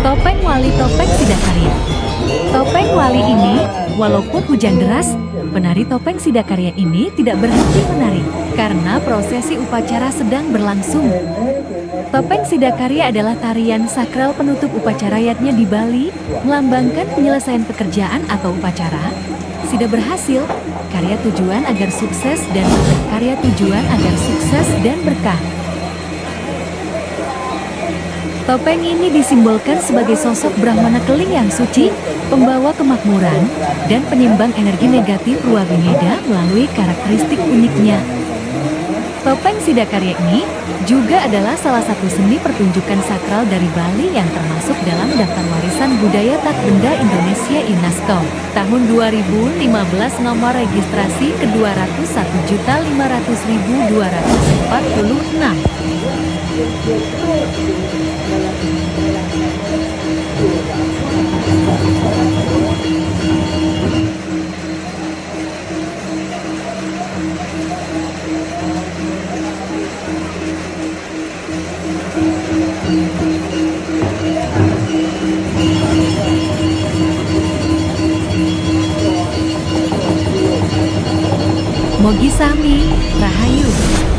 Topeng Wali Topeng Sidakarya. Topeng Wali ini, walaupun hujan deras, penari topeng Sidakarya ini tidak berhenti menari karena prosesi upacara sedang berlangsung. Topeng Sidakarya adalah tarian sakral penutup upacara yatnya di Bali, melambangkan penyelesaian pekerjaan atau upacara. Sida berhasil, karya tujuan agar sukses dan karya tujuan agar sukses dan berkah. Topeng ini disimbolkan sebagai sosok Brahmana keling yang suci, pembawa kemakmuran, dan penyimbang energi negatif Ruwabineda melalui karakteristik uniknya. Topeng Sidakarya ini juga adalah salah satu seni pertunjukan sakral dari Bali yang termasuk dalam daftar warisan budaya tak benda Indonesia UNESCO. Tahun 2015 nomor registrasi ke-201.246. Mogi Sami, Rahayu.